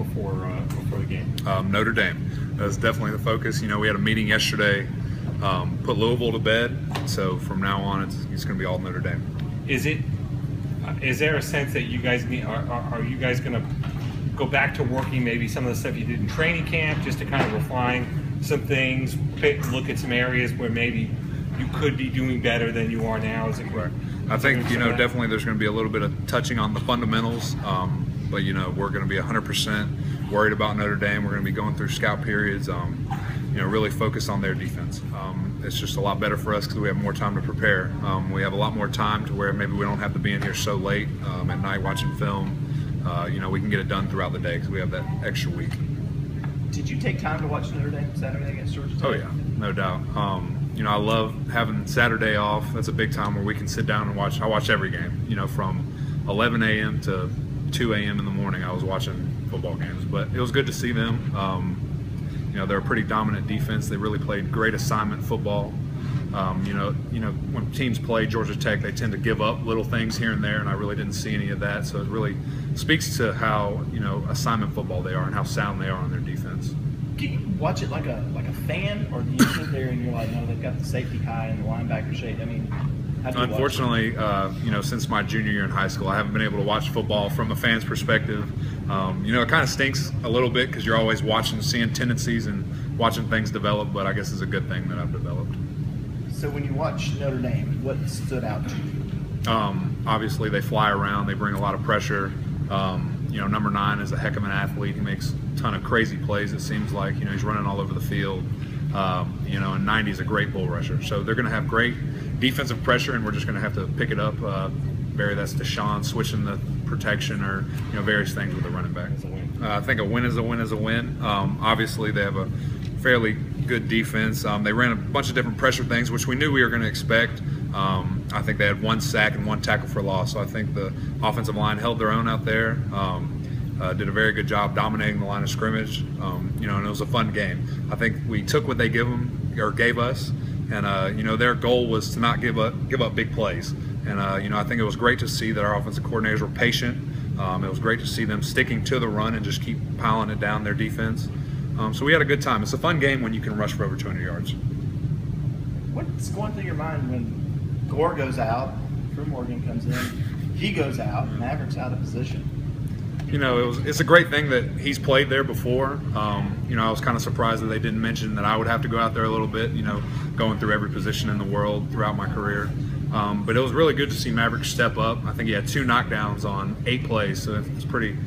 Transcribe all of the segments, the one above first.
before the game? Notre Dame. That's definitely the focus. We had a meeting yesterday, put Louisville to bed, so from now on it's going to be all Notre Dame. Is there a sense that you guys need? Are you guys going to go back to working maybe some of the stuff you did in training camp, just to kind of refine some things, look at some areas where maybe you could be doing better than you are now? Is it right? I think definitely there's going to be a little bit of touching on the fundamentals, but we're going to be 100% worried about Notre Dame. We're going to be going through scout periods, really focus on their defense. It's just a lot better for us because we have more time to prepare. We have a lot more time to where maybe we don't have to be in here so late at night watching film. We can get it done throughout the day because we have that extra week. Did you take time to watch Notre Dame Saturday against Georgia Tech? Oh yeah, no doubt. I love having Saturday off. That's a big time where we can sit down and watch. I watch every game. From 11 a.m. to 2 a.m. in the morning, I was watching football games. But it was good to see them. They're a pretty dominant defense. They really played great assignment football. When teams play Georgia Tech, they tend to give up little things here and there, and I really didn't see any of that. So it really speaks to how assignment football they are and how sound they are on their defense. Do you watch it like a fan, or do you sit there and you're like, no, they've got the safety high and the linebacker shape? I mean, how do you unfortunately, since my junior year in high school, I haven't been able to watch football from a fan's perspective. It kind of stinks a little bit because you're always seeing tendencies and watching things develop, but I guess it's a good thing that I've developed. So when you watch Notre Dame, what stood out to you? Obviously, they fly around. They bring a lot of pressure. Number 9 is a heck of an athlete. He makes a ton of crazy plays, it seems like. He's running all over the field. And 90 is a great bull rusher. So they're going to have great defensive pressure, and we're just going to have to pick it up. Barry, that's Deshaun switching the protection or various things with the running back. I think a win is a win is a win. Obviously, they have a fairly good defense. They ran a bunch of different pressure things, which we knew we were going to expect. I think they had 1 sack and 1 tackle for loss. So I think the offensive line held their own out there. Did a very good job dominating the line of scrimmage. And it was a fun game. I think we took what they gave us, and their goal was to not give up big plays. And I think it was great to see that our offensive coordinators were patient. It was great to see them sticking to the run and just keep piling it down their defense. So we had a good time. It's a fun game when you can rush for over 200 yards. What's going through your mind when Gore goes out, Drew Morgan comes in, he goes out, Maverick's out of position? It's a great thing that he's played there before. I was kind of surprised that they didn't mention that I would have to go out there a little bit, going through every position in the world throughout my career. But it was really good to see Maverick step up. I think he had 2 knockdowns on 8 plays, so it's pretty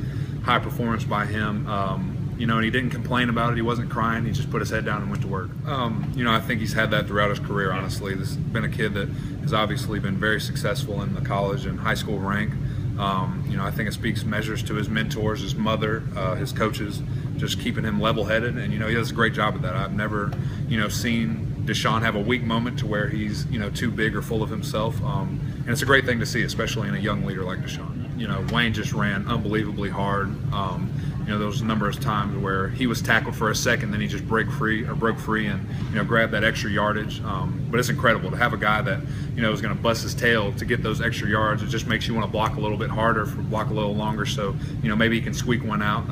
high performance by him. And he didn't complain about it. He wasn't crying. He just put his head down and went to work. I think he's had that throughout his career, honestly. This has been a kid that has obviously been very successful in the college and high school rank. I think it speaks measures to his mentors, his mother, his coaches, just keeping him level-headed. And, he does a great job of that. I've never, seen Deshaun have a weak moment to where he's, too big or full of himself. And it's a great thing to see, especially in a young leader like Deshaun. Wayne just ran unbelievably hard. There was a number of times where he was tackled for a second, then he just broke free and grabbed that extra yardage. But it's incredible to have a guy that is going to bust his tail to get those extra yards. It just makes you want to block a little bit harder, block a little longer, so maybe he can squeak one out.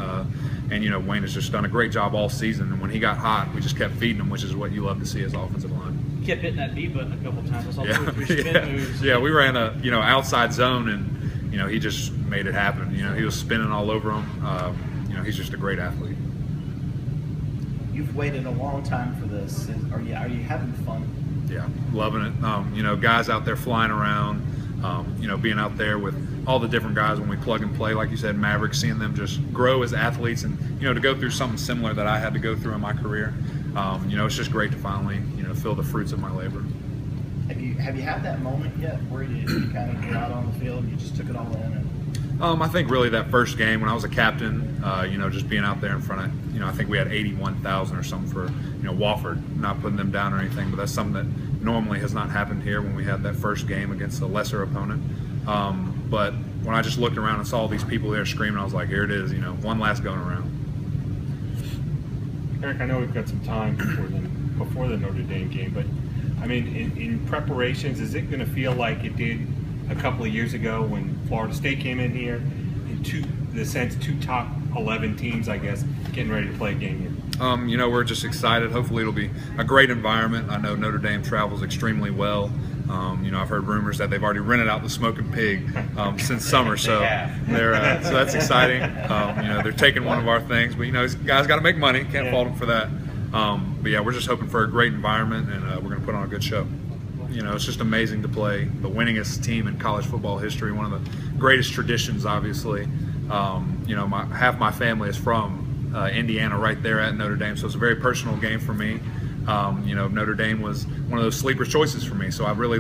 And Wayne has just done a great job all season. And when he got hot, we just kept feeding him, which is what you love to see as offensive line. He kept hitting that B button a couple times. I saw 2 or 3 spin moves. Yeah, we ran a outside zone, and he just made it happen. He was spinning all over him. He's just a great athlete. You've waited a long time for this. Are you having fun? Yeah, loving it. Guys out there flying around, being out there with all the different guys when we plug and play, like you said, Maverick, seeing them just grow as athletes and, to go through something similar that I had to go through in my career. It's just great to finally, feel the fruits of my labor. Have you had that moment yet where you kind of got out on the field and you just took it all in? I think really that first game when I was a captain, just being out there in front of, I think we had 81,000 or something for, Wofford, not putting them down or anything, but that's something that normally has not happened here when we had that first game against a lesser opponent. But when I just looked around and saw all these people there screaming, I was like, here it is, one last going around. Eric, I know we've got some time before the Notre Dame game, but I mean, in preparations, is it going to feel like it did a couple of years ago when Florida State came in here, in two top 11 teams, I guess, getting ready to play a game here? You know, we're just excited. Hopefully it'll be a great environment. I know Notre Dame travels extremely well. You know, I've heard rumors that they've already rented out the Smoking Pig since summer, so so that's exciting. You know, they're taking one of our things, but you know, guys got to make money. Can't fault them for that. But yeah, we're just hoping for a great environment, and we're going to put on a good show. You know, it's just amazing to play the winningest team in college football history, one of the greatest traditions, obviously. You know, half my family is from Indiana, right there at Notre Dame, so it's a very personal game for me. You know, Notre Dame was one of those sleeper choices for me, so I really,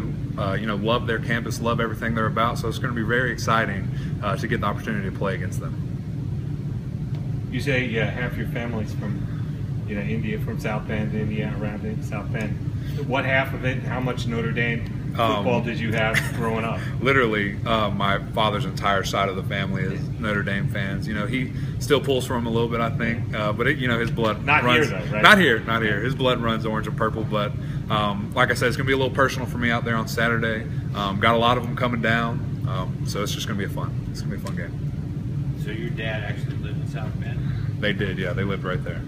you know, love their campus, love everything they're about, so it's going to be very exciting to get the opportunity to play against them. You say half your family's from, you know, India, from South Bend, Indiana, around in South Bend. What half of it, how much Notre Dame football did you have growing up? Literally, my father's entire side of the family is Notre Dame fans. You know, he still pulls from him a little bit, I think, but you know, his blood runs. Here, though, right? Not here. His blood runs orange and purple, but like I said, it's going to be a little personal for me out there on Saturday. Got a lot of them coming down, so it's just going to be a fun game. So your dad actually lived in South Bend? They did, yeah. They lived right there.